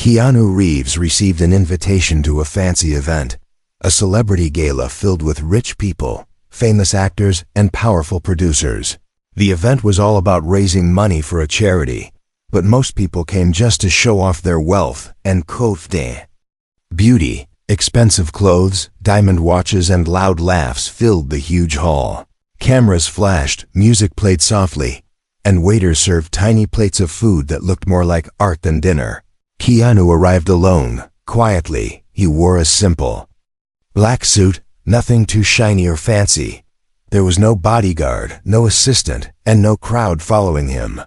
Keanu Reeves received an invitation to a fancy event, a celebrity gala filled with rich people, famous actors, and powerful producers. The event was all about raising money for a charity, but most people came just to show off their wealth and beauty. Expensive clothes, diamond watches, and loud laughs filled the huge hall. Cameras flashed, music played softly, and waiters served tiny plates of food that looked more like art than dinner. Keanu arrived alone, quietly. He wore a simple black suit, nothing too shiny or fancy. There was no bodyguard, no assistant, and no crowd following him.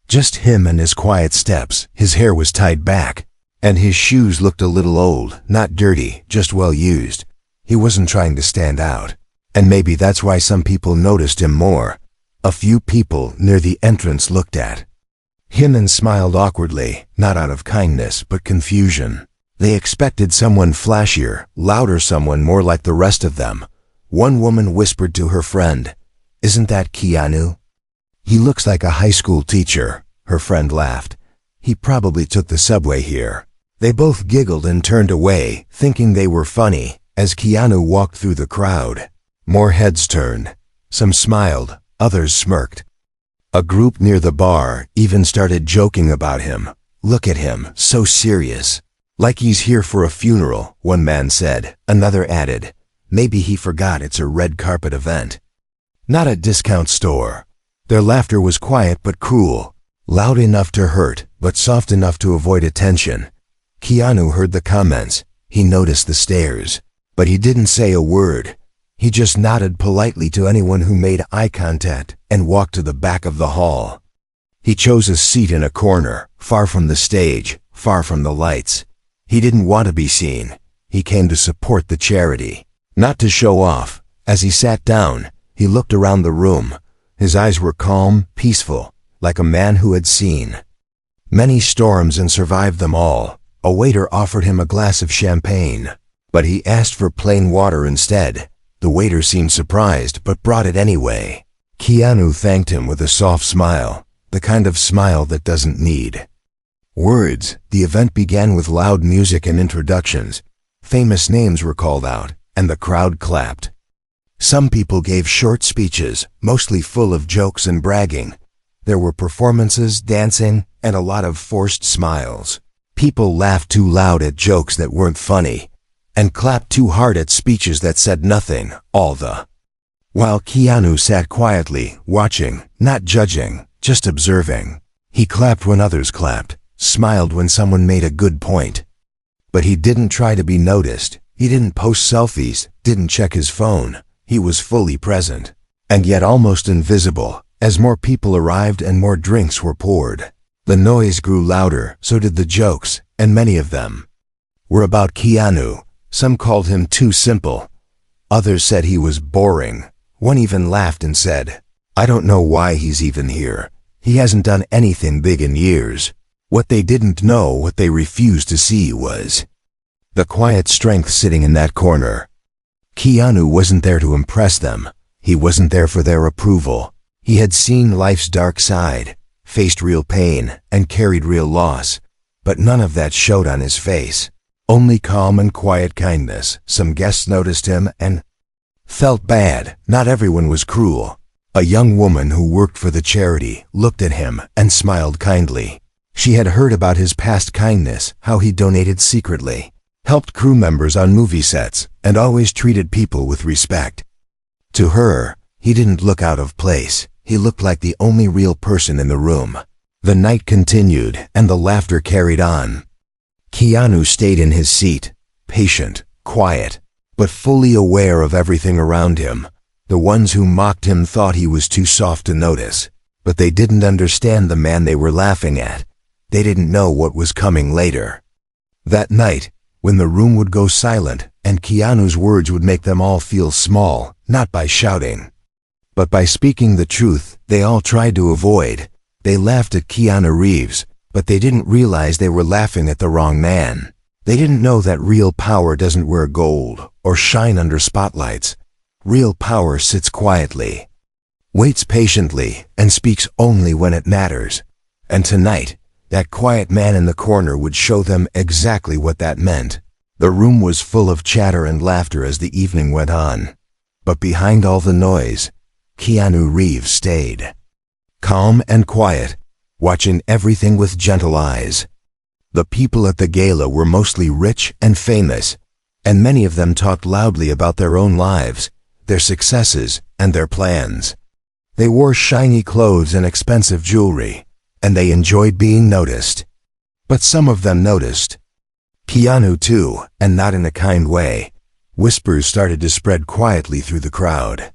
Just him and his quiet steps. His hair was tied back, and his shoes looked a little old, not dirty, just well used. He wasn't trying to stand out, and maybe that's why some people noticed him more. A few people near the entrance looked at him and smiled awkwardly, not out of kindness but confusion. They expected someone flashier, louder, someone more like the rest of them. One woman whispered to her friend, "Isn't that Keanu?" "He looks like a high school teacher," her friend laughed. "He probably took the subway here." They both giggled and turned away, thinking they were funny, as Keanu walked through the crowd. More heads turned. Some smiled, others smirked. A group near the bar even started joking about him. "Look at him, so serious. Like he's here for a funeral," one man said. Another added, "Maybe he forgot it's a red carpet event, not a discount store." Their laughter was quiet but cruel, loud enough to hurt, but soft enough to avoid attention. Keanu heard the comments. He noticed the stares, but he didn't say a word. He just nodded politely to anyone who made eye contact and walked to the back of the hall. He chose a seat in a corner, far from the stage, far from the lights. He didn't want to be seen. He came to support the charity, not to show off. As he sat down, he looked around the room. His eyes were calm, peaceful, like a man who had seen many storms and survived them all. A waiter offered him a glass of champagne, but he asked for plain water instead. The waiter seemed surprised, but brought it anyway. Keanu thanked him with a soft smile, the kind of smile that doesn't need words. The event began with loud music and introductions. Famous names were called out, and the crowd clapped. Some people gave short speeches, mostly full of jokes and bragging. There were performances, dancing, and a lot of forced smiles. People laughed too loud at jokes that weren't funny, and clapped too hard at speeches that said nothing, while Keanu sat quietly, watching, not judging, just observing. He clapped when others clapped, smiled when someone made a good point. But he didn't try to be noticed. He didn't post selfies, didn't check his phone. He was fully present, and yet almost invisible. As more people arrived and more drinks were poured, the noise grew louder, so did the jokes, and many of them were about Keanu. Some called him too simple. Others said he was boring. One even laughed and said, "I don't know why he's even here. He hasn't done anything big in years." What they didn't know, what they refused to see, was the quiet strength sitting in that corner. Keanu wasn't there to impress them. He wasn't there for their approval. He had seen life's dark side, faced real pain, and carried real loss, but none of that showed on his face. Only calm and quiet kindness. Some guests noticed him and felt bad. Not everyone was cruel. A young woman who worked for the charity looked at him and smiled kindly. She had heard about his past kindness, how he donated secretly, helped crew members on movie sets, and always treated people with respect. To her, he didn't look out of place. He looked like the only real person in the room. The night continued, and the laughter carried on. Keanu stayed in his seat, patient, quiet, but fully aware of everything around him. The ones who mocked him thought he was too soft to notice, but they didn't understand the man they were laughing at. They didn't know what was coming later. That night, when the room would go silent, and Keanu's words would make them all feel small, not by shouting, but by speaking the truth they all tried to avoid. They laughed at Keanu Reeves, but they didn't realize they were laughing at the wrong man. They didn't know that real power doesn't wear gold or shine under spotlights. Real power sits quietly, waits patiently, and speaks only when it matters. And tonight, That quiet man in the corner would show them exactly what that meant. The room was full of chatter and laughter as the evening went on. But behind all the noise, Keanu Reeves stayed. Calm and quiet, watching everything with gentle eyes. The people at the gala were mostly rich and famous, and many of them talked loudly about their own lives, their successes, and their plans. They wore shiny clothes and expensive jewelry, and they enjoyed being noticed. But some of them noticed Keanu too, and not in a kind way. Whispers started to spread quietly through the crowd.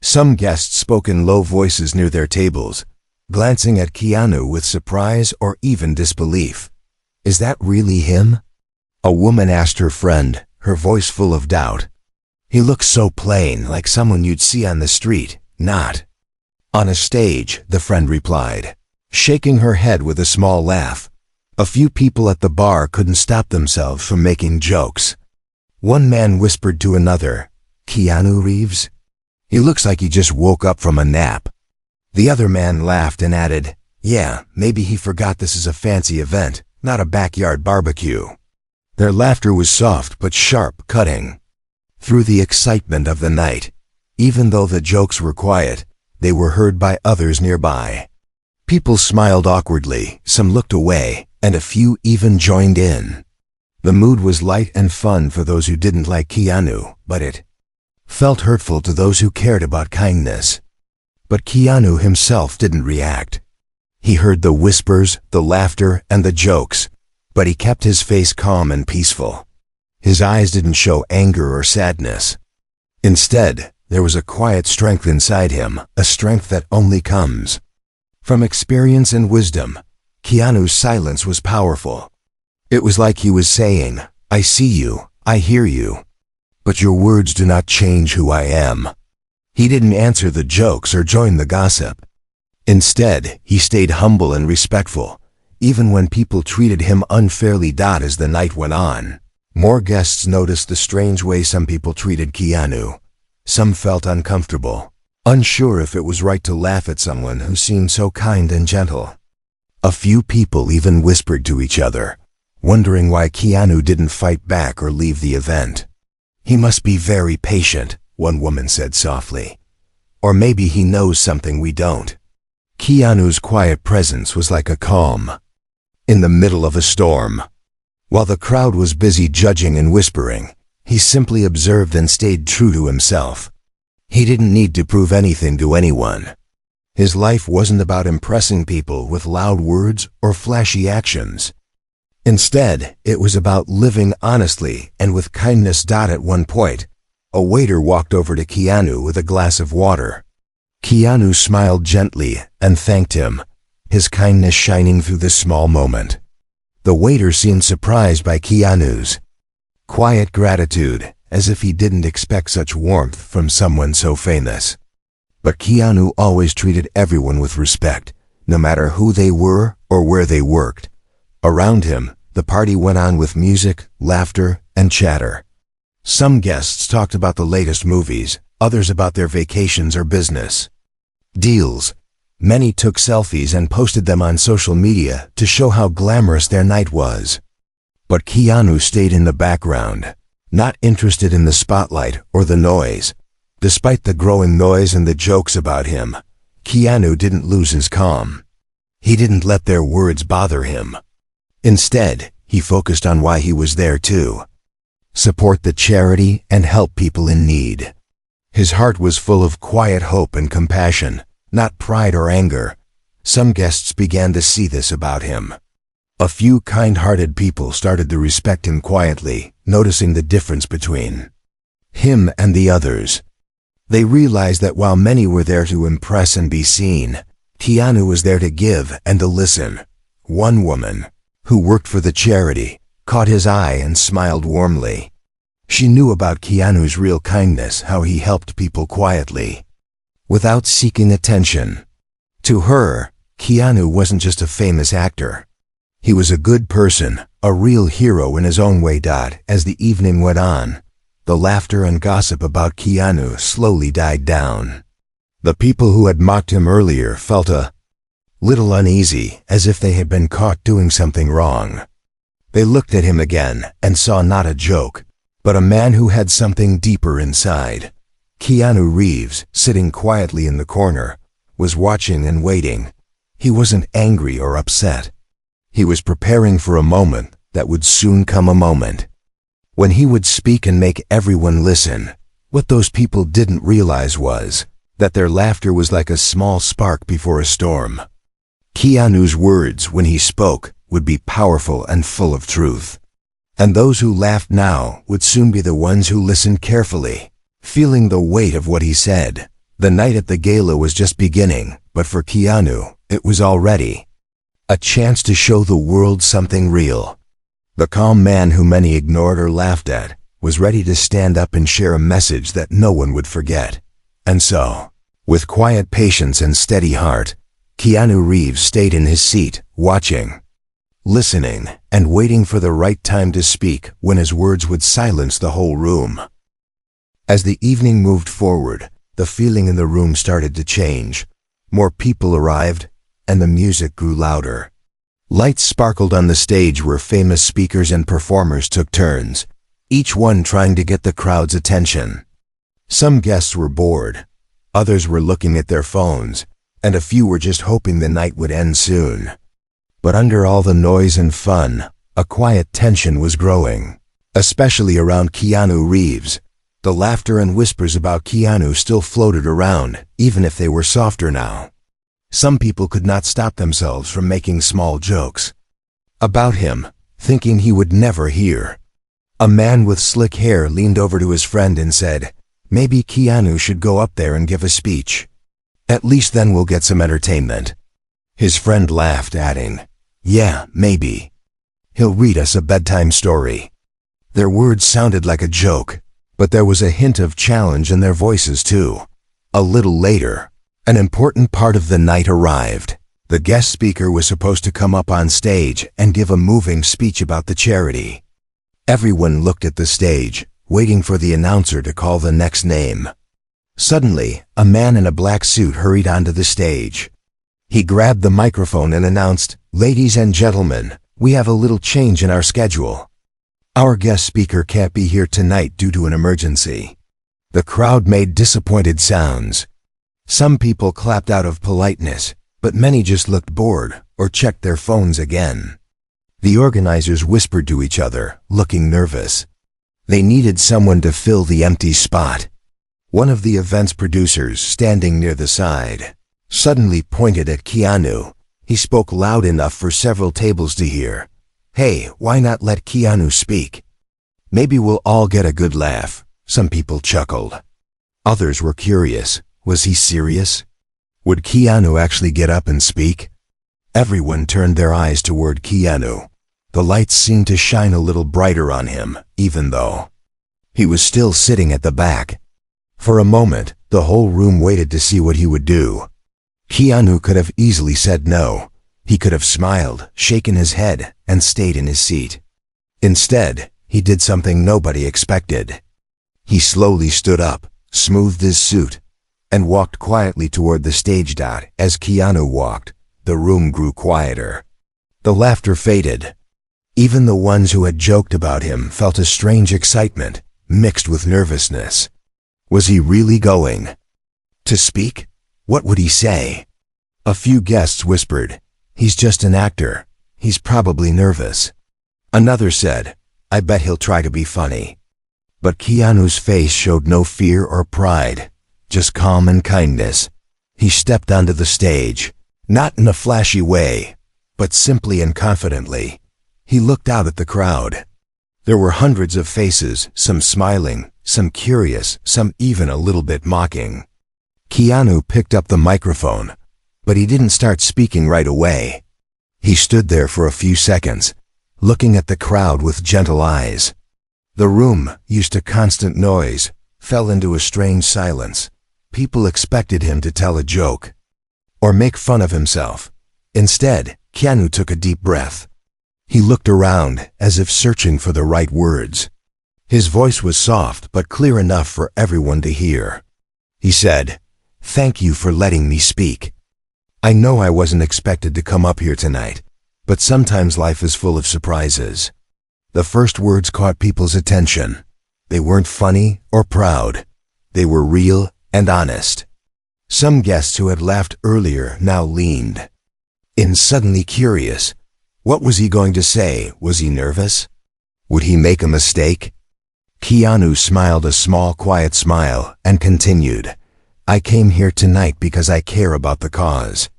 Some guests spoke in low voices near their tables, glancing at Keanu with surprise or even disbelief. Is that really him? A woman asked her friend, her voice full of doubt. He looks so plain, like someone you'd see on the street, not on a stage, the friend replied, shaking her head with a small laugh. A few people at the bar couldn't stop themselves from making jokes. One man whispered to another, Keanu Reeves? He looks like he just woke up from a nap. The other man laughed and added, yeah, maybe he forgot this is a fancy event, not a backyard barbecue. Their laughter was soft but sharp, cutting through the excitement of the night. Even though the jokes were quiet, they were heard by others nearby. People smiled awkwardly, some looked away, and a few even joined in. The mood was light and fun for those who didn't like Keanu, but it felt hurtful to those who cared about kindness. But Keanu himself didn't react. He heard the whispers, the laughter, and the jokes, but he kept his face calm and peaceful. His eyes didn't show anger or sadness. Instead, there was a quiet strength inside him, a strength that only comes from experience and wisdom. Keanu's silence was powerful. It was like he was saying, I see you, I hear you, but your words do not change who I am. He didn't answer the jokes or join the gossip. Instead, he stayed humble and respectful, even when people treated him unfairly. As the night went on, more guests noticed the strange way some people treated Keanu. Some felt uncomfortable, unsure if it was right to laugh at someone who seemed so kind and gentle. A few people even whispered to each other, wondering why Keanu didn't fight back or leave the event. He must be very patient, one woman said softly. Or maybe he knows something we don't. Keanu's quiet presence was like a calm in the middle of a storm. While the crowd was busy judging and whispering, he simply observed and stayed true to himself. He didn't need to prove anything to anyone. His life wasn't about impressing people with loud words or flashy actions. Instead, it was about living honestly and with kindness. At one point, a waiter walked over to Keanu with a glass of water. Keanu smiled gently and thanked him, his kindness shining through the small moment. The waiter seemed surprised by Keanu's quiet gratitude, as if he didn't expect such warmth from someone so famous. But Keanu always treated everyone with respect, no matter who they were or where they worked. Around him, the party went on with music, laughter, and chatter. Some guests talked about the latest movies, others about their vacations or business deals. Many took selfies and posted them on social media to show how glamorous their night was. But Keanu stayed in the background, not interested in the spotlight or the noise. Despite the growing noise and the jokes about him, Keanu didn't lose his calm. He didn't let their words bother him. Instead, he focused on why he was there too: support the charity and help people in need. His heart was full of quiet hope and compassion, not pride or anger. Some guests began to see this about him. A few kind-hearted people started to respect him quietly, noticing the difference between him and the others. They realized that while many were there to impress and be seen, Keanu was there to give and to listen. One woman, who worked for the charity, caught his eye and smiled warmly. She knew about Keanu's real kindness, how he helped people quietly, without seeking attention. To her, Keanu wasn't just a famous actor. He was a good person, a real hero in his own way. As the evening went on, the laughter and gossip about Keanu slowly died down. The people who had mocked him earlier felt a little uneasy, as if they had been caught doing something wrong. They looked at him again and saw not a joke, but a man who had something deeper inside. Keanu Reeves, sitting quietly in the corner, was watching and waiting. He wasn't angry or upset. He was preparing for a moment that would soon come, a moment when he would speak and make everyone listen. What those people didn't realize was that their laughter was like a small spark before a storm. Keanu's words, when he spoke, would be powerful and full of truth. And those who laughed now would soon be the ones who listened carefully, feeling the weight of what he said. The night at the gala was just beginning, but for Keanu, it was already a chance to show the world something real. The calm man who many ignored or laughed at was ready to stand up and share a message that no one would forget. And so, with quiet patience and steady heart, Keanu Reeves stayed in his seat, watching, listening, and waiting for the right time to speak, when his words would silence the whole room. As the evening moved forward, the feeling in the room started to change. More people arrived, and the music grew louder. Lights sparkled on the stage where famous speakers and performers took turns, each one trying to get the crowd's attention. Some guests were bored, others were looking at their phones, and a few were just hoping the night would end soon. But under all the noise and fun, a quiet tension was growing, especially around Keanu Reeves. The laughter and whispers about Keanu still floated around, even if they were softer now. Some people could not stop themselves from making small jokes about him, thinking he would never hear. A man with slick hair leaned over to his friend and said, "Maybe Keanu should go up there and give a speech. At least then we'll get some entertainment." His friend laughed, adding, "Yeah, maybe. He'll read us a bedtime story." Their words sounded like a joke, but there was a hint of challenge in their voices too. A little later, an important part of the night arrived. The guest speaker was supposed to come up on stage and give a moving speech about the charity. Everyone looked at the stage, waiting for the announcer to call the next name. Suddenly, a man in a black suit hurried onto the stage. He grabbed the microphone and announced, "Ladies and gentlemen, we have a little change in our schedule. Our guest speaker can't be here tonight due to an emergency." The crowd made disappointed sounds. Some people clapped out of politeness, but many just looked bored or checked their phones again. The organizers whispered to each other, looking nervous. They needed someone to fill the empty spot. One of the event's producers, standing near the side, suddenly pointed at Keanu. He spoke loud enough for several tables to hear. "Hey, why not let Keanu speak? Maybe we'll all get a good laugh." Some people chuckled. Others were curious. Was he serious? Would Keanu actually get up and speak? Everyone turned their eyes toward Keanu. The lights seemed to shine a little brighter on him, even though he was still sitting at the back. For a moment, the whole room waited to see what he would do. Keanu could have easily said no. He could have smiled, shaken his head, and stayed in his seat. Instead, he did something nobody expected. He slowly stood up, smoothed his suit, and walked quietly toward the stage. As Keanu walked, the room grew quieter. The laughter faded. Even the ones who had joked about him felt a strange excitement, mixed with nervousness. Was he really going to speak? What would he say? A few guests whispered, "He's just an actor. He's probably nervous." Another said, "I bet he'll try to be funny." But Keanu's face showed no fear or pride, just calm and kindness. He stepped onto the stage, not in a flashy way, but simply and confidently. He looked out at the crowd. There were hundreds of faces, some smiling, some curious, some even a little bit mocking. Keanu picked up the microphone, but he didn't start speaking right away. He stood there for a few seconds, looking at the crowd with gentle eyes. The room, used to constant noise, fell into a strange silence. People expected him to tell a joke or make fun of himself. Instead, Keanu took a deep breath. He looked around, as if searching for the right words. His voice was soft but clear enough for everyone to hear. He said, "Thank you for letting me speak. I know I wasn't expected to come up here tonight, but sometimes life is full of surprises. The first words caught people's attention. They weren't funny or proud. They were real and honest. Some guests who had laughed earlier now leaned in, suddenly curious. What was he going to say? Was he nervous? Would he make a mistake? Keanu smiled a small, quiet smile and continued, I came here tonight because I care about the cause.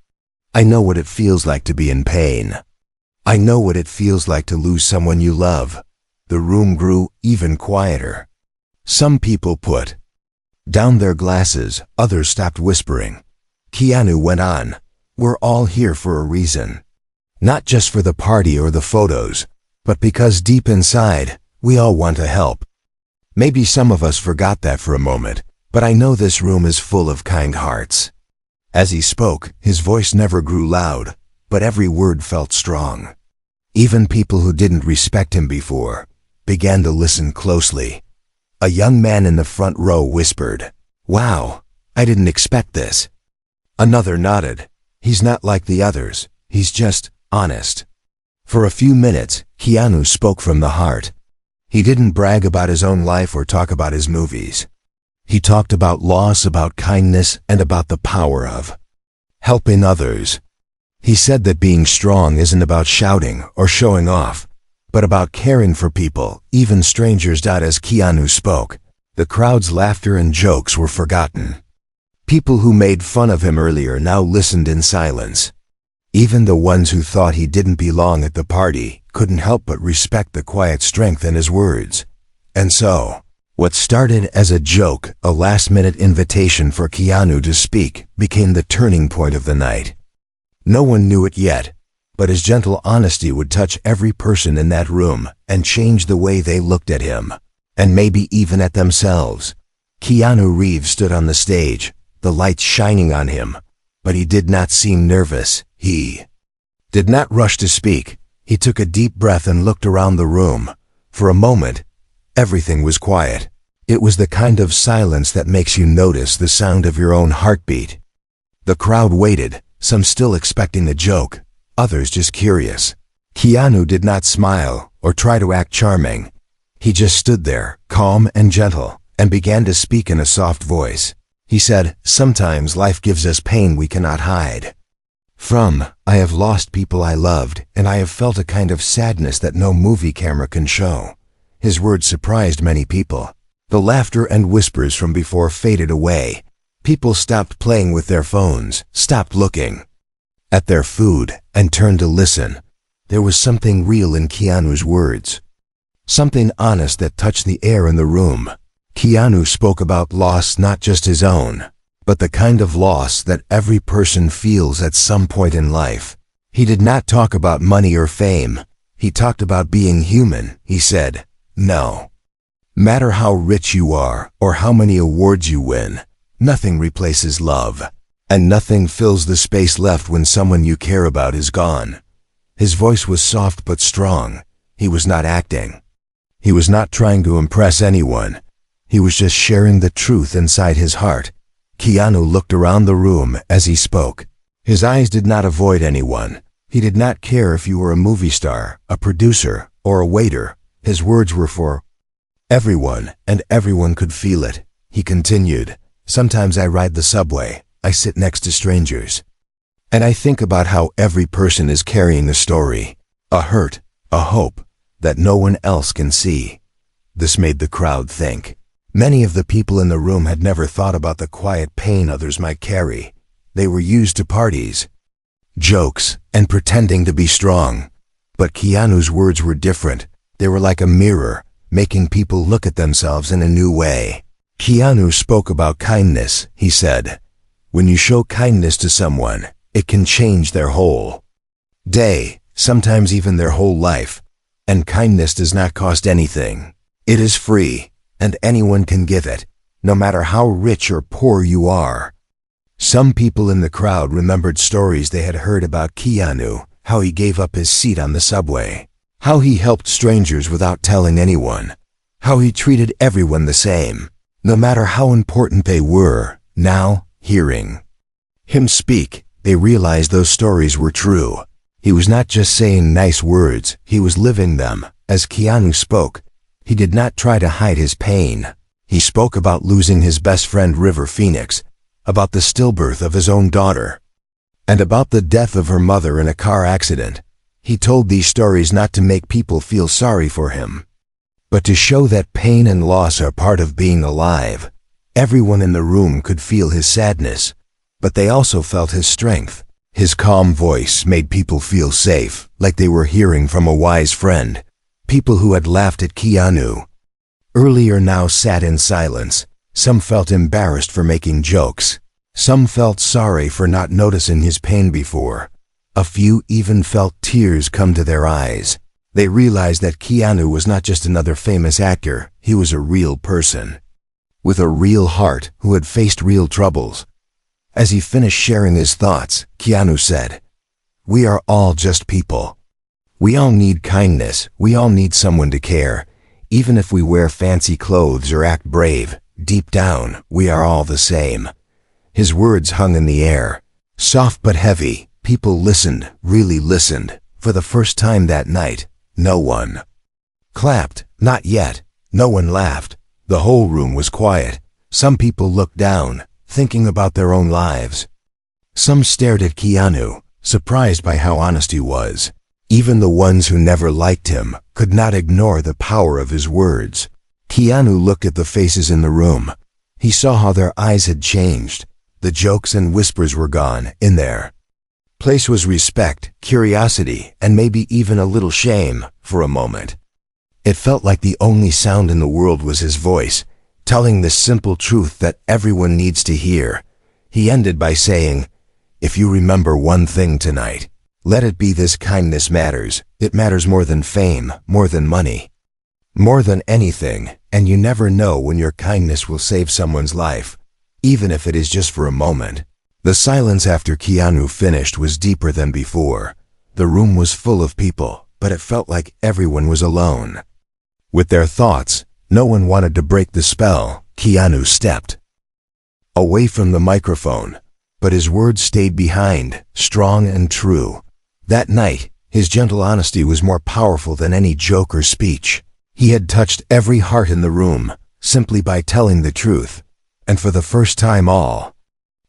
I know what it feels like to be in pain. I know what it feels like to lose someone you love. The room grew even quieter. Some people put down their glasses, others stopped whispering. Keanu went on, we're all here for a reason. Not just for the party or the photos, but because deep inside, we all want to help. Maybe some of us forgot that for a moment, but I know this room is full of kind hearts. As he spoke, his voice never grew loud, but every word felt strong. Even people who didn't respect him before began to listen closely. A young man in the front row whispered, wow, I didn't expect this. Another nodded, he's not like the others, he's just honest. For a few minutes, Keanu spoke from the heart. He didn't brag about his own life or talk about his movies. He talked about loss, about kindness, and about the power of helping others. He said that being strong isn't about shouting or showing off, but about caring for people, even strangers. As Keanu spoke, the crowd's laughter and jokes were forgotten. People who made fun of him earlier now listened in silence. Even the ones who thought he didn't belong at the party couldn't help but respect the quiet strength in his words. And so, what started as a joke, a last-minute invitation for Keanu to speak, became the turning point of the night. No one knew it yet, but his gentle honesty would touch every person in that room and change the way they looked at him, and maybe even at themselves. Keanu Reeves stood on the stage, the lights shining on him, but he did not seem nervous. He did not rush to speak. He took a deep breath and looked around the room. For a moment, everything was quiet. It was the kind of silence that makes you notice the sound of your own heartbeat. The crowd waited, some still expecting a joke, others just curious. Keanu did not smile or try to act charming. He just stood there, calm and gentle, and began to speak in a soft voice. He said, sometimes life gives us pain we cannot hide. I have lost people I loved, and I have felt a kind of sadness that no movie camera can show. His words surprised many people. The laughter and whispers from before faded away. People stopped playing with their phones, stopped looking at their food, and turned to listen. There was something real in Keanu's words. Something honest that touched the air in the room. Keanu spoke about loss, not just his own, but the kind of loss that every person feels at some point in life. He did not talk about money or fame. He talked about being human. He said, no matter how rich you are or how many awards you win, nothing replaces love, and nothing fills the space left when someone you care about is gone. His voice was soft but strong. He was not acting. He was not trying to impress anyone. He was just sharing the truth inside his heart. Keanu looked around the room as he spoke. His eyes did not avoid anyone. He did not care if you were a movie star, a producer, or a waiter. His words were for everyone, and everyone could feel it. He continued, sometimes I ride the subway. I sit next to strangers, and I think about how every person is carrying a story, a hurt, a hope that no one else can see. This made the crowd think. Many of the people in the room had never thought about the quiet pain others might carry. They were used to parties, jokes, and pretending to be strong. But Keanu's words were different. They were like a mirror, making people look at themselves in a new way. Keanu spoke about kindness. He said, when you show kindness to someone, it can change their whole day, sometimes even their whole life. And kindness does not cost anything. It is free, and anyone can give it, no matter how rich or poor you are. Some people in the crowd remembered stories they had heard about Keanu, how he gave up his seat on the subway, how he helped strangers without telling anyone, how he treated everyone the same, no matter how important they were. Now, hearing him speak, They realized those stories were true. He was not just saying nice words, he was living them. As Keanu spoke, he did not try to hide his pain. He spoke about losing his best friend River Phoenix, about the stillbirth of his own daughter, and about the death of her mother in a car accident. He told these stories not to make people feel sorry for him, but to show that pain and loss are part of being alive. Everyone in the room could feel his sadness, but they also felt his strength. His calm voice made people feel safe, like they were hearing from a wise friend. People who had laughed at Keanu earlier now sat in silence. Some felt embarrassed for making jokes. Some felt sorry for not noticing his pain before. A few even felt tears come to their eyes. They realized that Keanu was not just another famous actor, he was a real person, with a real heart who had faced real troubles. As he finished sharing his thoughts, Keanu said, "We are all just people. We all need kindness, we all need someone to care. Even if we wear fancy clothes or act brave, deep down, we are all the same." His words hung in the air, soft but heavy. People listened, really listened. For the first time that night, no one clapped, not yet. No one laughed. The whole room was quiet. Some people looked down, thinking about their own lives. Some stared at Keanu, surprised by how honest he was. Even the ones who never liked him could not ignore the power of his words. Keanu looked at the faces in the room. He saw how their eyes had changed. The jokes and whispers were gone. In their place was respect, curiosity, and maybe even a little shame. For a moment, it felt like the only sound in the world was his voice, telling the simple truth that everyone needs to hear. He ended by saying, "If you remember one thing tonight, let it be this: kindness matters. It matters more than fame, more than money, more than anything, and you never know when your kindness will save someone's life, even if it is just for a moment." The silence after Keanu finished was deeper than before. The room was full of people, but it felt like everyone was alone with their thoughts. No one wanted to break the spell. Keanu stepped away from the microphone, but his words stayed behind, strong and true. That night, his gentle honesty was more powerful than any joke or speech. He had touched every heart in the room, simply by telling the truth. And for the first time all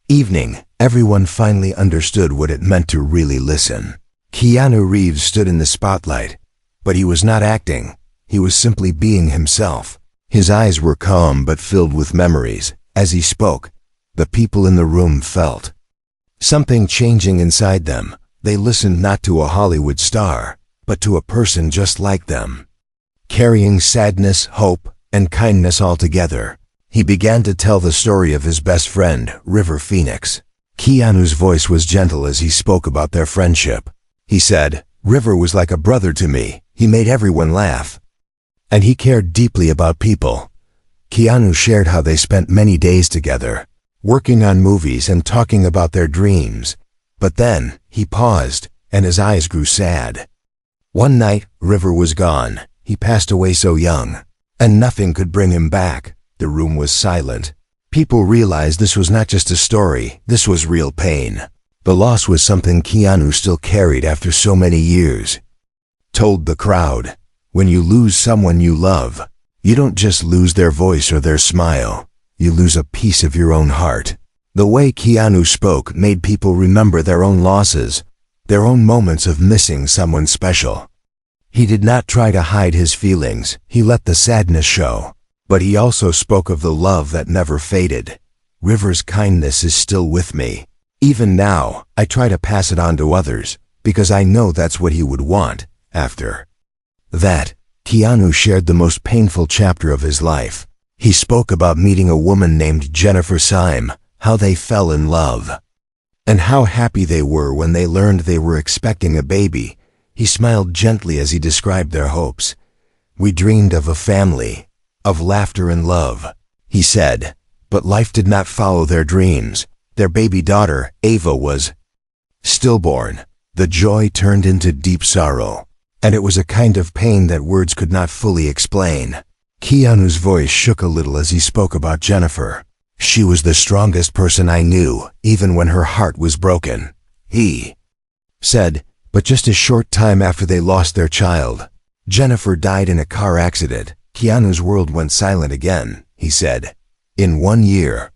evening, everyone finally understood what it meant to really listen. Keanu Reeves stood in the spotlight, but he was not acting. He was simply being himself. His eyes were calm but filled with memories. As he spoke, the people in the room felt something changing inside them. They listened not to a Hollywood star, but to a person just like them, carrying sadness, hope, and kindness all together. He began to tell the story of his best friend, River Phoenix. Keanu's voice was gentle as he spoke about their friendship. He said, "River was like a brother to me. He made everyone laugh, and he cared deeply about people." Keanu shared how they spent many days together, working on movies and talking about their dreams. But then, he paused, and his eyes grew sad. One night, River was gone. He passed away so young, and nothing could bring him back. The room was silent. People realized this was not just a story, this was real pain. The loss was something Keanu still carried after so many years. Told the crowd, "When you lose someone you love, you don't just lose their voice or their smile, you lose a piece of your own heart." The way Keanu spoke made people remember their own losses, their own moments of missing someone special. He did not try to hide his feelings, he let the sadness show. But he also spoke of the love that never faded. "River's kindness is still with me. Even now, I try to pass it on to others, because I know that's what he would want." After that, Keanu shared the most painful chapter of his life. He spoke about meeting a woman named Jennifer Syme, how they fell in love, and how happy they were when they learned they were expecting a baby. He smiled gently as he described their hopes. "We dreamed of a family, of laughter and love," he said, but life did not follow their dreams. Their baby daughter, Ava, was stillborn. The joy turned into deep sorrow, and it was a kind of pain that words could not fully explain. Keanu's voice shook a little as he spoke about Jennifer. "She was the strongest person I knew, even when her heart was broken. he said, but just a short time after they lost their child. Jennifer died in a car accident. Keanu's world went silent again, he said. In 1 year,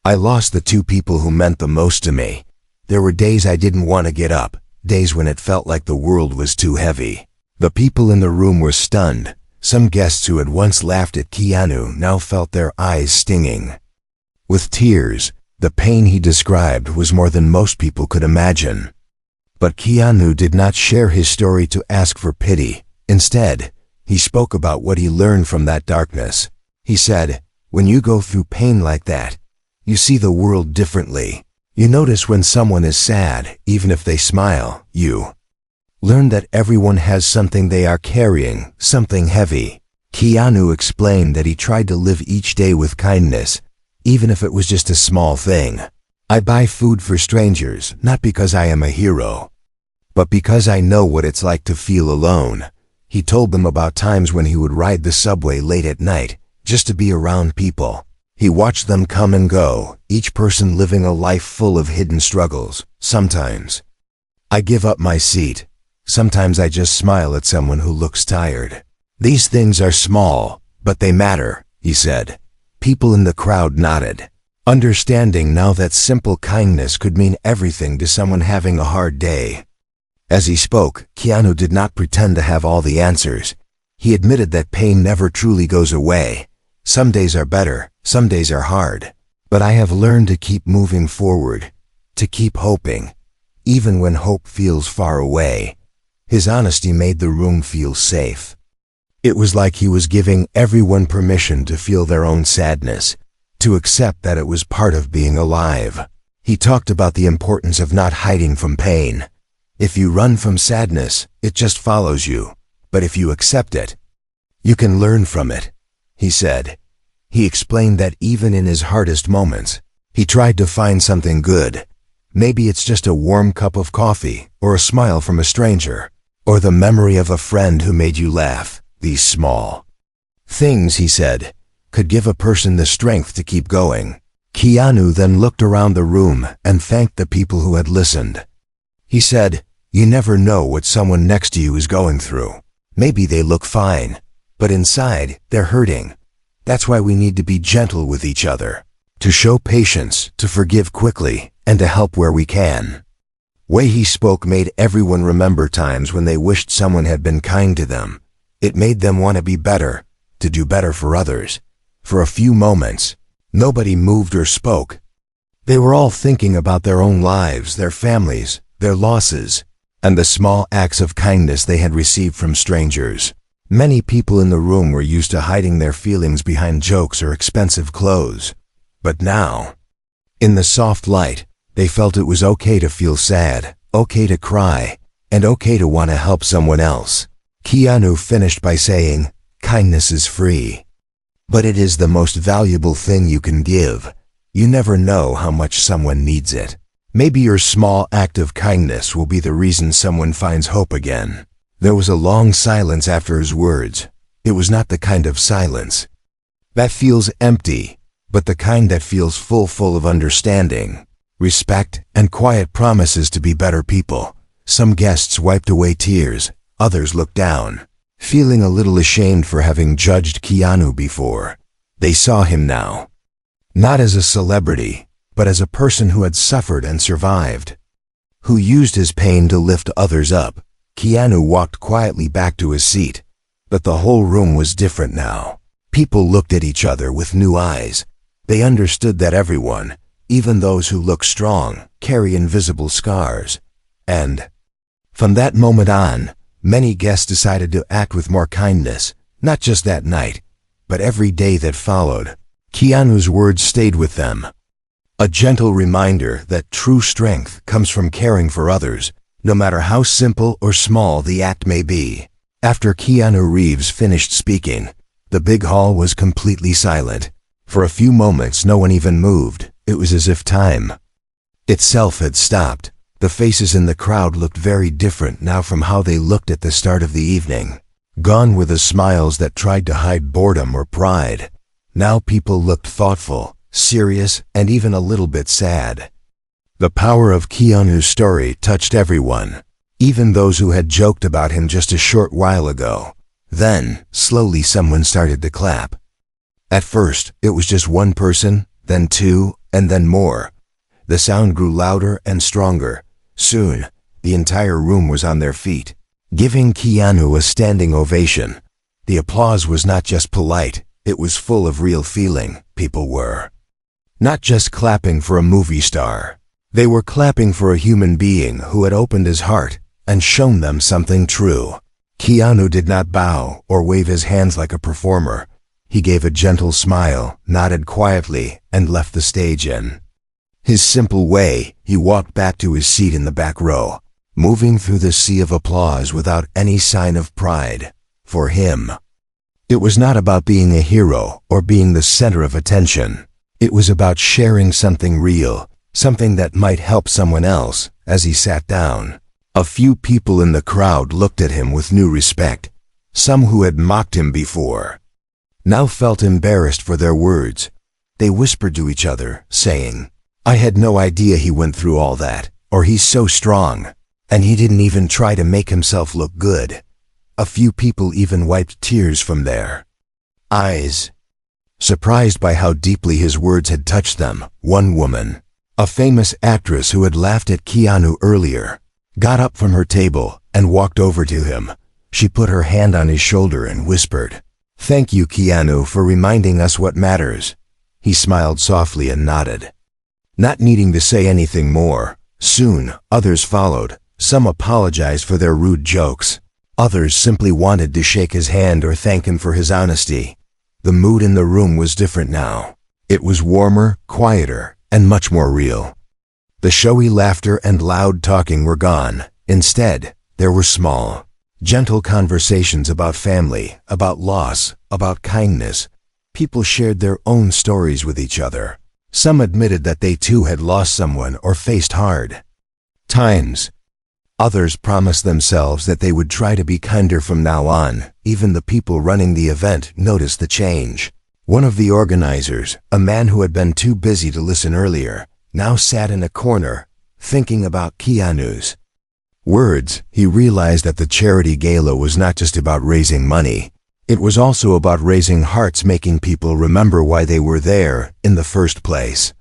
I lost the two people who meant the most to me. There were days I didn't want to get up, days when it felt like the world was too heavy. The people in the room were stunned. Some guests who had once laughed at Keanu now felt their eyes stinging. With tears, the pain he described was more than most people could imagine. But Keanu did not share his story to ask for pity. Instead, he spoke about what he learned from that darkness. He said, "When you go through pain like that, you see the world differently. You notice when someone is sad, even if they smile, you learn that everyone has something they are carrying, something heavy." Keanu explained that he tried to live each day with kindness, even if it was just a small thing. "I buy food for strangers, not because I am a hero, but because I know what it's like to feel alone." He told them about times when he would ride the subway late at night, just to be around people. He watched them come and go, each person living a life full of hidden struggles. "Sometimes I give up my seat. Sometimes I just smile at someone who looks tired. These things are small, but they matter," he said. People in the crowd nodded, understanding now that simple kindness could mean everything to someone having a hard day. As he spoke, Keanu did not pretend to have all the answers. He admitted that pain never truly goes away. "Some days are better, some days are hard. But I have learned to keep moving forward, to keep hoping, even when hope feels far away." His honesty made the room feel safe. It was like he was giving everyone permission to feel their own sadness, to accept that it was part of being alive. He talked about the importance of not hiding from pain. If you run from sadness, it just follows you. But if you accept it, you can learn from it, he said. He explained that even in his hardest moments, he tried to find something good. Maybe it's just a warm cup of coffee, or a smile from a stranger, or the memory of a friend who made you laugh. These small things, he said, could give a person the strength to keep going. Keanu then looked around the room and thanked the people who had listened. He said, "You never know what someone next to you is going through. Maybe they look fine, but inside, they're hurting. That's why we need to be gentle with each other, to show patience, to forgive quickly, and to help where we can." Way he spoke made everyone remember times when they wished someone had been kind to them. It made them want to be better, to do better for others. For a few moments, nobody moved or spoke. They were all thinking about their own lives, their families, their losses, and the small acts of kindness they had received from strangers. Many people in the room were used to hiding their feelings behind jokes or expensive clothes. But now, in the soft light, they felt it was okay to feel sad, okay to cry, and okay to want to help someone else. Keanu finished by saying, "Kindness is free, but it is the most valuable thing you can give. You never know how much someone needs it. Maybe your small act of kindness will be the reason someone finds hope again." There was a long silence after his words. It was not the kind of silence that feels empty, but the kind that feels full of understanding, respect, and quiet promises to be better people. Some guests wiped away tears. Others looked down, feeling a little ashamed for having judged Keanu before. They saw him now, not as a celebrity, but as a person who had suffered and survived, who used his pain to lift others up. Keanu walked quietly back to his seat, but the whole room was different now. People looked at each other with new eyes. They understood that everyone, even those who look strong, carry invisible scars. And from that moment on, many guests decided to act with more kindness, not just that night, but every day that followed. Keanu's words stayed with them. A gentle reminder that true strength comes from caring for others, no matter how simple or small the act may be. After Keanu Reeves finished speaking, the big hall was completely silent. For a few moments no one even moved. It was as if time itself had stopped. The faces in the crowd looked very different now from how they looked at the start of the evening. Gone were the smiles that tried to hide boredom or pride. Now people looked thoughtful, serious, and even a little bit sad. The power of Keanu's story touched everyone, even those who had joked about him just a short while ago. Then, slowly someone started to clap. At first, it was just one person, then two, and then more. The sound grew louder and stronger. Soon, the entire room was on their feet, giving Keanu a standing ovation. The applause was not just polite, it was full of real feeling. People were not just clapping for a movie star. They were clapping for a human being who had opened his heart and shown them something true. Keanu did not bow or wave his hands like a performer. He gave a gentle smile, nodded quietly, and left the stage in his simple way. He walked back to his seat in the back row, moving through the sea of applause without any sign of pride. For him, it was not about being a hero or being the center of attention. It was about sharing something real, something that might help someone else. As he sat down, a few people in the crowd looked at him with new respect. Some who had mocked him before now felt embarrassed for their words. They whispered to each other, saying, "I had no idea he went through all that," or "He's so strong, and he didn't even try to make himself look good." A few people even wiped tears from their eyes, surprised by how deeply his words had touched them. One woman, a famous actress who had laughed at Keanu earlier, got up from her table and walked over to him. She put her hand on his shoulder and whispered, "Thank you, Keanu, for reminding us what matters." He smiled softly and nodded, not needing to say anything more. Soon, others followed. Some apologized for their rude jokes. Others simply wanted to shake his hand or thank him for his honesty. The mood in the room was different now. It was warmer, quieter, and much more real. The showy laughter and loud talking were gone. Instead, there were small, gentle conversations about family, about loss, about kindness. People shared their own stories with each other. Some admitted that they too had lost someone or faced hard times. Others promised themselves that they would try to be kinder from now on. Even the people running the event noticed the change. One of the organizers, a man who had been too busy to listen earlier, now sat in a corner, thinking about Keanu's words. He realized that the charity gala was not just about raising money. It was also about raising hearts, making people remember why they were there in the first place.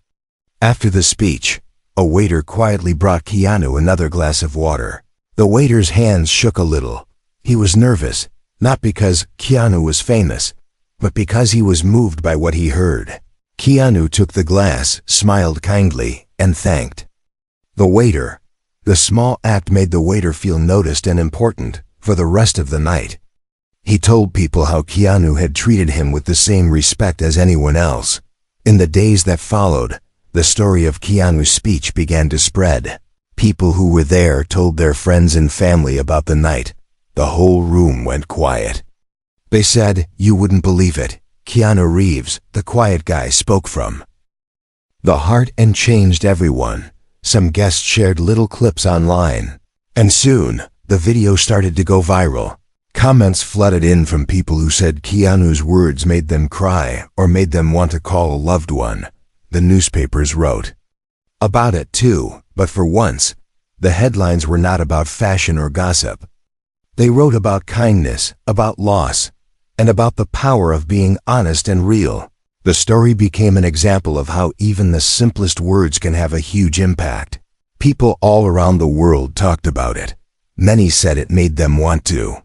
After the speech, a waiter quietly brought Keanu another glass of water. The waiter's hands shook a little. He was nervous, not because Keanu was famous, but because he was moved by what he heard. Keanu took the glass, smiled kindly, and thanked the waiter. The small act made the waiter feel noticed and important for the rest of the night. He told people how Keanu had treated him with the same respect as anyone else. In the days that followed, the story of Keanu's speech began to spread. People who were there told their friends and family about the night. The whole room went quiet. They said, "You wouldn't believe it. Keanu Reeves, the quiet guy, spoke from the heart and changed everyone." Some guests shared little clips online, and soon, the video started to go viral. Comments flooded in from people who said Keanu's words made them cry or made them want to call a loved one. The newspapers wrote about it too, but for once, the headlines were not about fashion or gossip. They wrote about kindness, about loss, and about the power of being honest and real. The story became an example of how even the simplest words can have a huge impact. People all around the world talked about it. Many said it made them want to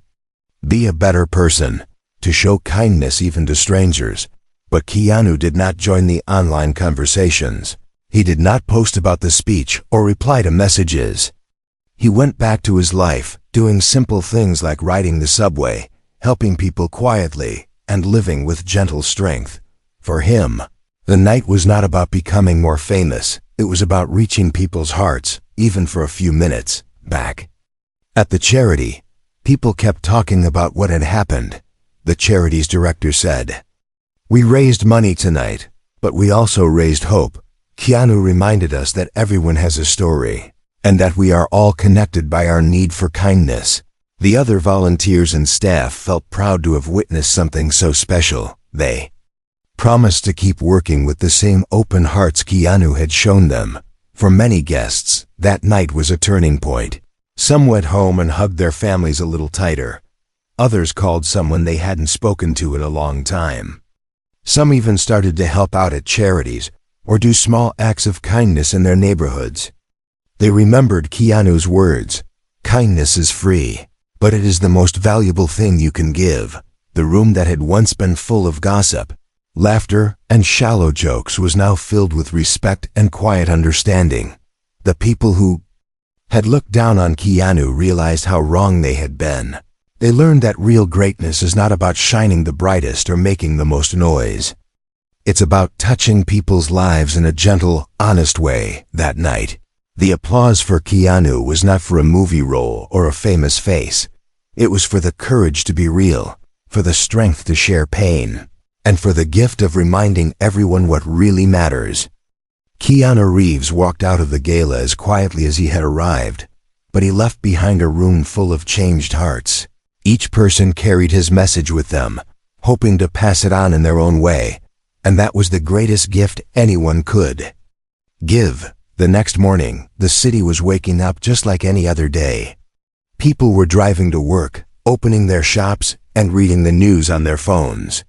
be a better person, to show kindness even to strangers. But Keanu did not join the online conversations. He did not post about the speech or reply to messages. He went back to his life, doing simple things like riding the subway, helping people quietly, and living with gentle strength. For him, the night was not about becoming more famous. It was about reaching people's hearts, even for a few minutes. Back at the charity, people kept talking about what had happened. The charity's director said, "We raised money tonight, but we also raised hope." Keanu reminded us that everyone has a story, and that we are all connected by our need for kindness. The other volunteers and staff felt proud to have witnessed something so special. They promised to keep working with the same open hearts Keanu had shown them. For many guests, that night was a turning point. Some went home and hugged their families a little tighter. Others called someone they hadn't spoken to in a long time. Some even started to help out at charities or do small acts of kindness in their neighborhoods. They remembered Keanu's words, "Kindness is free, but it is the most valuable thing you can give." The room that had once been full of gossip, laughter, and shallow jokes was now filled with respect and quiet understanding. The people who had looked down on Keanu realized how wrong they had been. They learned that real greatness is not about shining the brightest or making the most noise. It's about touching people's lives in a gentle, honest way. That night, the applause for Keanu was not for a movie role or a famous face. It was for the courage to be real, for the strength to share pain, and for the gift of reminding everyone what really matters. Keanu Reeves walked out of the gala as quietly as he had arrived, but he left behind a room full of changed hearts. Each person carried his message with them, hoping to pass it on in their own way, and that was the greatest gift anyone could give. The next morning, the city was waking up just like any other day. People were driving to work, opening their shops, and reading the news on their phones.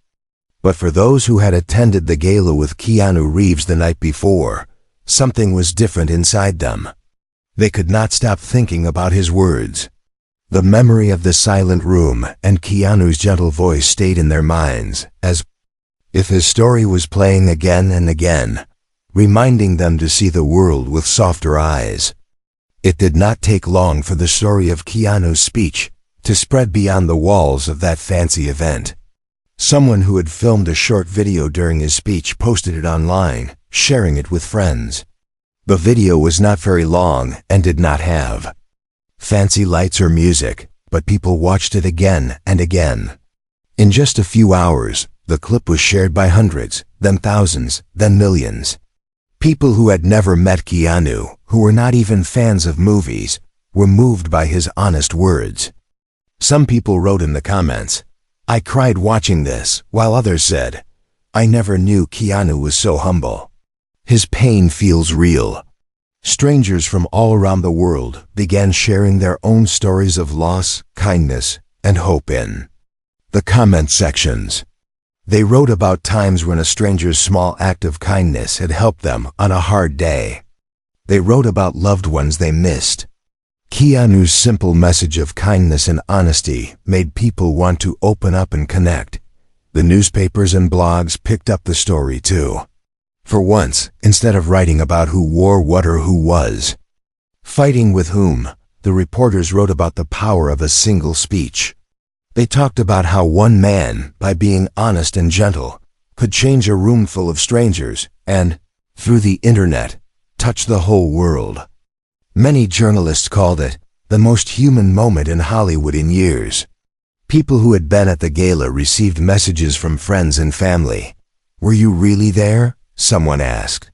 But for those who had attended the gala with Keanu Reeves the night before, something was different inside them. They could not stop thinking about his words. The memory of the silent room and Keanu's gentle voice stayed in their minds, as if his story was playing again and again, reminding them to see the world with softer eyes. It did not take long for the story of Keanu's speech to spread beyond the walls of that fancy event. Someone who had filmed a short video during his speech posted it online, sharing it with friends. The video was not very long and did not have fancy lights or music, but people watched it again and again. In just a few hours, the clip was shared by hundreds, then thousands, then millions. People who had never met Keanu, who were not even fans of movies, were moved by his honest words. Some people wrote in the comments, "I cried watching this," while others said, "I never knew Keanu was so humble. His pain feels real." Strangers from all around the world began sharing their own stories of loss, kindness, and hope in the comment sections. They wrote about times when a stranger's small act of kindness had helped them on a hard day. They wrote about loved ones they missed. Keanu's simple message of kindness and honesty made people want to open up and connect. The newspapers and blogs picked up the story too. For once, instead of writing about who wore what or who was fighting with whom, the reporters wrote about the power of a single speech. They talked about how one man, by being honest and gentle, could change a room full of strangers and, through the internet, touch the whole world. Many journalists called it the most human moment in Hollywood in years. People who had been at the gala received messages from friends and family. "Were you really there?" someone asked.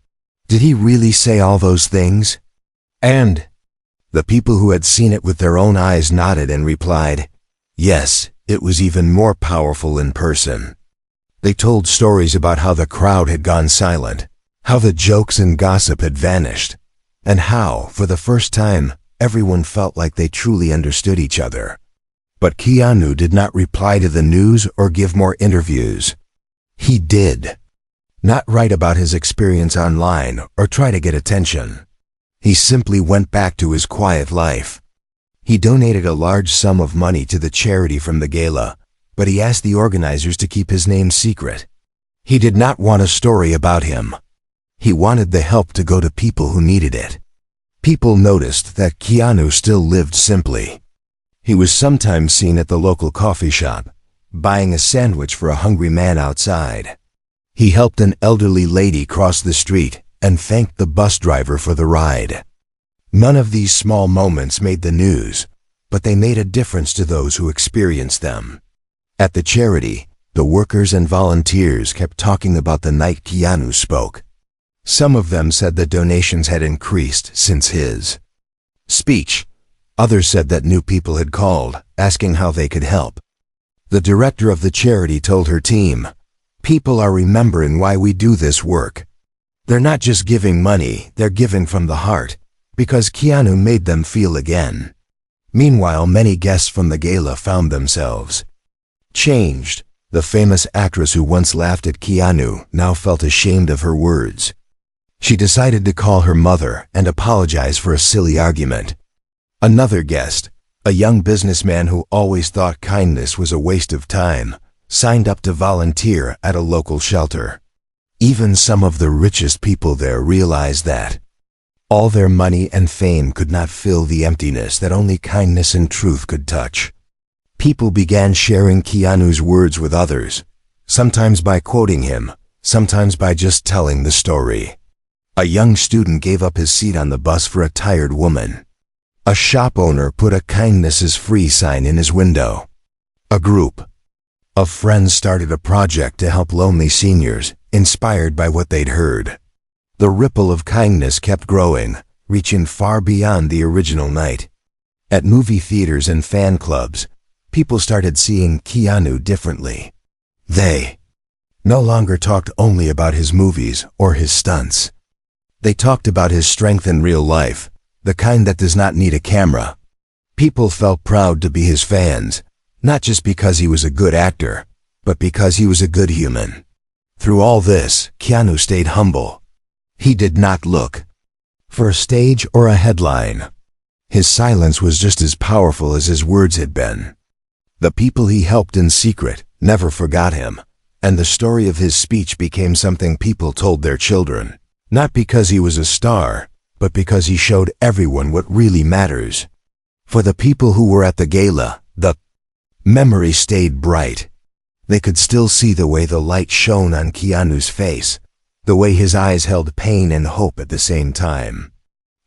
"Did he really say all those things?" And the people who had seen it with their own eyes nodded and replied, "Yes, it was even more powerful in person." They told stories about how the crowd had gone silent, how the jokes and gossip had vanished, and how, for the first time, everyone felt like they truly understood each other. But Keanu did not reply to the news or give more interviews. He did not write about his experience online or try to get attention. He simply went back to his quiet life. He donated a large sum of money to the charity from the gala, but he asked the organizers to keep his name secret. He did not want a story about him. He wanted the help to go to people who needed it. People noticed that Keanu still lived simply. He was sometimes seen at the local coffee shop, buying a sandwich for a hungry man outside. He helped an elderly lady cross the street and thanked the bus driver for the ride. None of these small moments made the news, but they made a difference to those who experienced them. At the charity, the workers and volunteers kept talking about the night Keanu spoke. Some of them said that donations had increased since his speech. Others said that new people had called, asking how they could help. The director of the charity told her team, "People are remembering why we do this work." They're not just giving money, they're giving from the heart, because Keanu made them feel again. Meanwhile, many guests from the gala found themselves changed. The famous actress who once laughed at Keanu now felt ashamed of her words. She decided to call her mother and apologize for a silly argument. Another guest, a young businessman who always thought kindness was a waste of time, signed up to volunteer at a local shelter. Even some of the richest people there realized that all their money and fame could not fill the emptiness that only kindness and truth could touch. People began sharing Keanu's words with others, sometimes by quoting him, sometimes by just telling the story. A young student gave up his seat on the bus for a tired woman. A shop owner put a kindness is free sign in his window. A group of friends started a project to help lonely seniors, inspired by what they'd heard. The ripple of kindness kept growing, reaching far beyond the original night. At movie theaters and fan clubs, people started seeing Keanu differently. They no longer talked only about his movies or his stunts. They talked about his strength in real life, the kind that does not need a camera. People felt proud to be his fans, not just because he was a good actor, but because he was a good human. Through all this, Keanu stayed humble. He did not look for a stage or a headline. His silence was just as powerful as his words had been. The people he helped in secret never forgot him, and the story of his speech became something people told their children. Not because he was a star, but because he showed everyone what really matters. For the people who were at the gala, the memory stayed bright. They could still see the way the light shone on Keanu's face, the way his eyes held pain and hope at the same time.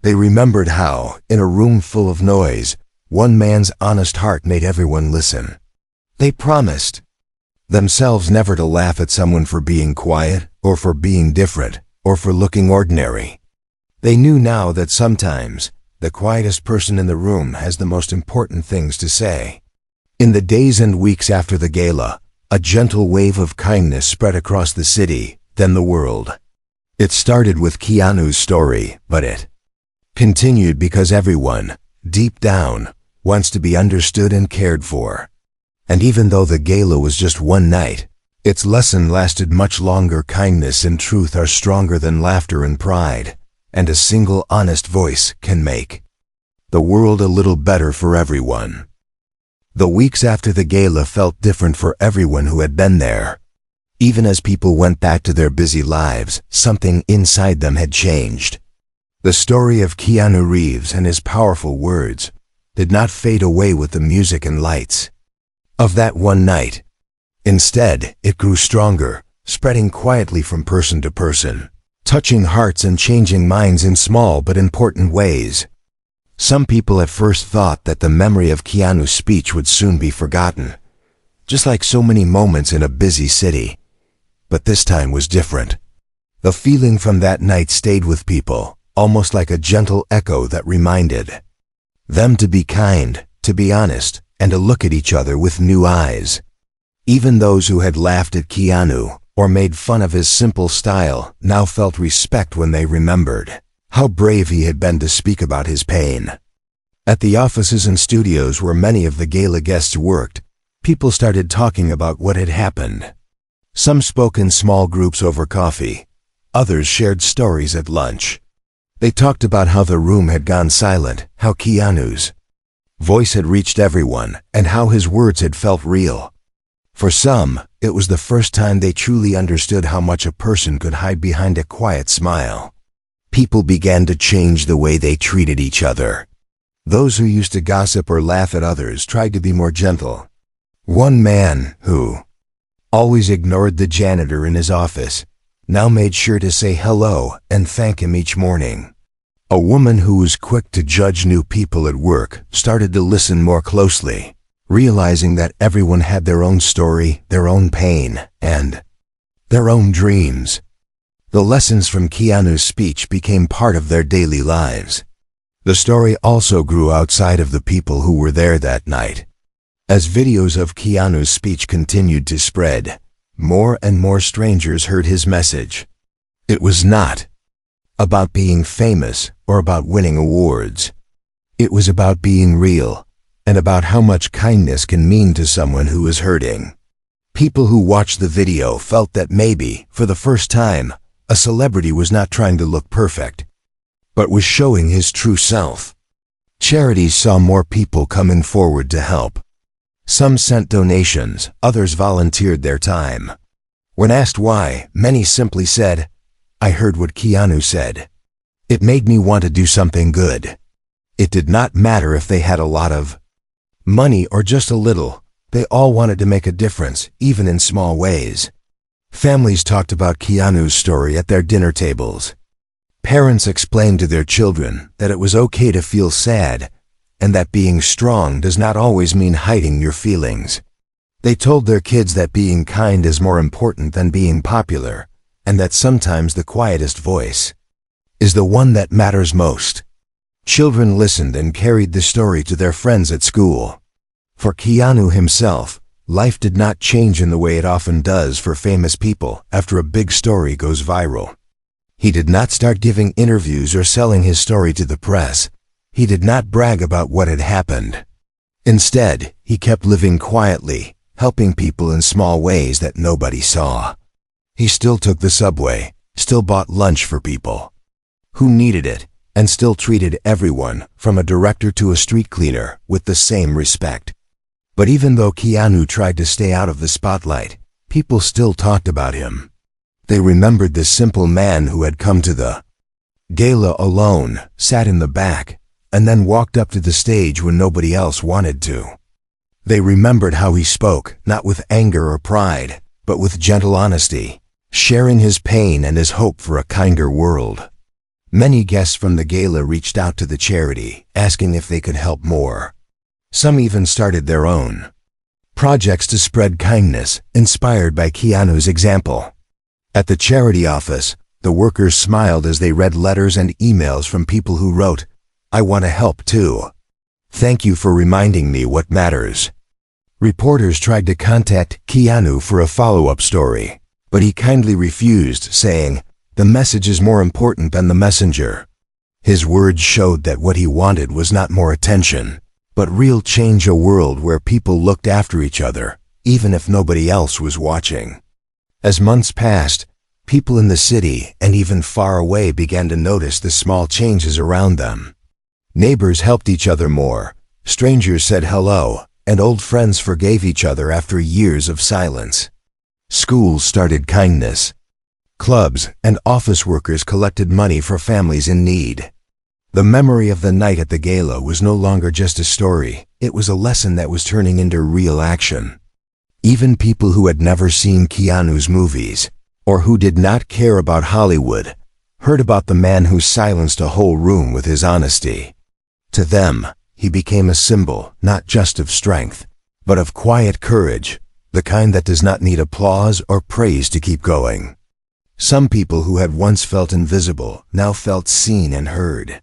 They remembered how, in a room full of noise, one man's honest heart made everyone listen. They promised themselves never to laugh at someone for being quiet, or for being different, or for looking ordinary. They knew now that sometimes the quietest person in the room has the most important things to say. In the days and weeks after the gala, a gentle wave of kindness spread across the city, then the world. It started with Keanu's story, but it continued because everyone, deep down, wants to be understood and cared for. And even though the gala was just one night, its lesson lasted much longer. Kindness and truth are stronger than laughter and pride, and a single honest voice can make the world a little better for everyone. The weeks after the gala felt different for everyone who had been there. Even as people went back to their busy lives, something inside them had changed. The story of Keanu Reeves and his powerful words did not fade away with the music and lights of that one night. Instead, it grew stronger, spreading quietly from person to person, touching hearts and changing minds in small but important ways. Some people at first thought that the memory of Keanu's speech would soon be forgotten, just like so many moments in a busy city. But this time was different. The feeling from that night stayed with people, almost like a gentle echo that reminded them to be kind, to be honest, and to look at each other with new eyes. Even those who had laughed at Keanu or made fun of his simple style now felt respect when they remembered how brave he had been to speak about his pain. At the offices and studios where many of the gala guests worked, people started talking about what had happened. Some spoke in small groups over coffee. Others shared stories at lunch. They talked about how the room had gone silent, how Keanu's voice had reached everyone, and how his words had felt real. For some, it was the first time they truly understood how much a person could hide behind a quiet smile. People began to change the way they treated each other. Those who used to gossip or laugh at others tried to be more gentle. One man, who always ignored the janitor in his office, now made sure to say hello and thank him each morning. A woman who was quick to judge new people at work started to listen more closely, realizing that everyone had their own story, their own pain, and their own dreams. The lessons from Keanu's speech became part of their daily lives. The story also grew outside of the people who were there that night. As videos of Keanu's speech continued to spread, more and more strangers heard his message. It was not about being famous or about winning awards. It was about being real and about how much kindness can mean to someone who is hurting. People who watched the video felt that maybe, for the first time, a celebrity was not trying to look perfect, but was showing his true self. Charities saw more people coming forward to help. Some sent donations, others volunteered their time. When asked why, many simply said, "I heard what Keanu said. It made me want to do something good." It did not matter if they had a lot of money or just a little. They all wanted to make a difference, even in small ways. Families talked about Keanu's story at their dinner tables. Parents explained to their children that it was okay to feel sad, and that being strong does not always mean hiding your feelings. They told their kids that being kind is more important than being popular, and that sometimes the quietest voice is the one that matters most. Children listened and carried the story to their friends at school. For Keanu himself, life did not change in the way it often does for famous people after a big story goes viral. He did not start giving interviews or selling his story to the press. He did not brag about what had happened. Instead, he kept living quietly, helping people in small ways that nobody saw. He still took the subway, still bought lunch for people who needed it, and still treated everyone, from a director to a street cleaner, with the same respect. But even though Keanu tried to stay out of the spotlight, people still talked about him. They remembered the simple man who had come to the gala alone, sat in the back, and then walked up to the stage when nobody else wanted to. They remembered how he spoke, not with anger or pride, but with gentle honesty, sharing his pain and his hope for a kinder world. Many guests from the gala reached out to the charity, asking if they could help more. Some even started their own projects to spread kindness, inspired by Keanu's example. At the charity office, the workers smiled as they read letters and emails from people who wrote, "I want to help too. Thank you for reminding me what matters." Reporters tried to contact Keanu for a follow-up story, but he kindly refused, saying, "The message is more important than the messenger." His words showed that what he wanted was not more attention, but real change, a world where people looked after each other, even if nobody else was watching. As months passed, people in the city and even far away began to notice the small changes around them. Neighbors helped each other more, strangers said hello, and old friends forgave each other after years of silence. Schools started kindness. Clubs and office workers collected money for families in need. The memory of the night at the gala was no longer just a story, it was a lesson that was turning into real action. Even people who had never seen Keanu's movies, or who did not care about Hollywood, heard about the man who silenced a whole room with his honesty. To them, he became a symbol not just of strength, but of quiet courage, the kind that does not need applause or praise to keep going. Some people who had once felt invisible now felt seen and heard.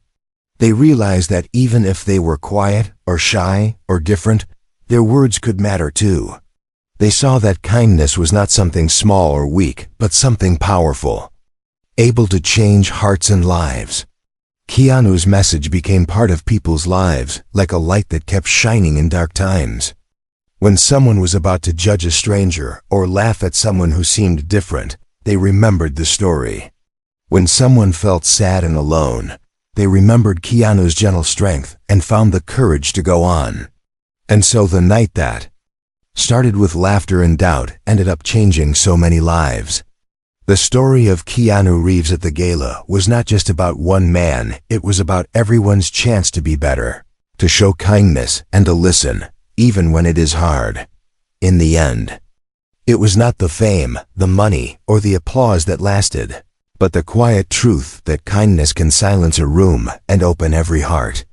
They realized that even if they were quiet or shy or different, their words could matter too. They saw that kindness was not something small or weak, but something powerful, able to change hearts and lives. Keanu's message became part of people's lives, like a light that kept shining in dark times. When someone was about to judge a stranger or laugh at someone who seemed different, they remembered the story. When someone felt sad and alone, they remembered Keanu's gentle strength and found the courage to go on. And so the night that started with laughter and doubt ended up changing so many lives. The story of Keanu Reeves at the gala was not just about one man, it was about everyone's chance to be better, to show kindness and to listen, even when it is hard. In the end, it was not the fame, the money, or the applause that lasted, but the quiet truth that kindness can silence a room and open every heart.